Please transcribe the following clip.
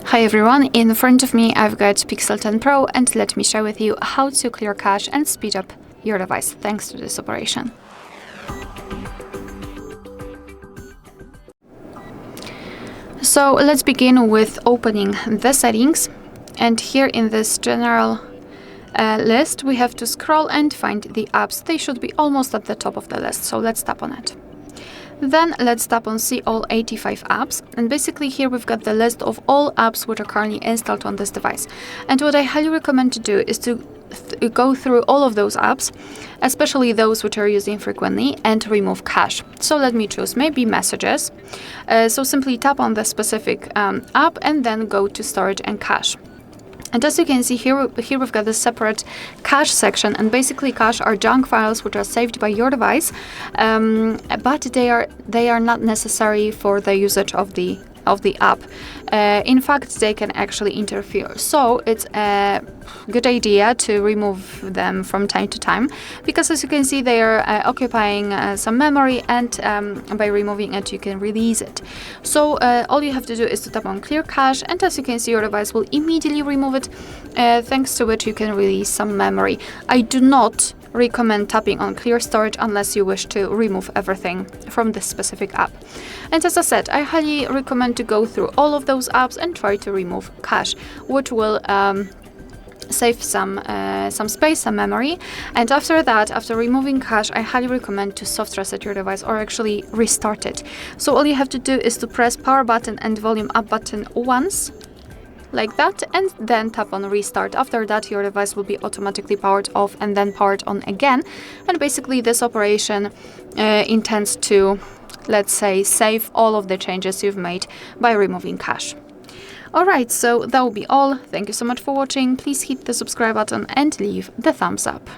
Hi everyone, in front of me I've got Pixel 10 Pro and let me share with you how to clear cache and speed up your device thanks to this operation. So let's begin with opening the settings, and here in this general list we have to scroll and find the apps. They should be almost at the top of the list, so let's tap on it. Then let's tap on see all 85 apps, and basically here we've got the list of all apps which are currently installed on this device. And what I highly recommend to do is to go through all of those apps, especially those which are using frequently, and remove cache. So let me choose maybe messages. So simply tap on the specific app and then go to storage and cache. And as you can see here we've got a separate cache section, and basically cache are junk files which are saved by your device, but they are not necessary for the usage of the app. In fact, they can actually interfere. So it's a good idea to remove them from time to time, because as you can see they are occupying some memory, and by removing it you can release it. So all you have to do is to tap on clear cache, and as you can see your device will immediately remove it, thanks to which you can release some memory. I do not recommend tapping on clear storage unless you wish to remove everything from this specific app. And as I said, I highly recommend to go through all of those apps and try to remove cache, which will save some space, some memory. And after that, after removing cache, I highly recommend to soft reset your device or actually restart it. So all you have to do is to press power button and volume up button once, like that, and then tap on restart. After that your device will be automatically powered off and then powered on again, and basically this operation intends to, let's say, save all of the changes you've made by removing cache. Alright, so that will be all. Thank you so much for watching. Please hit the subscribe button and leave the thumbs up.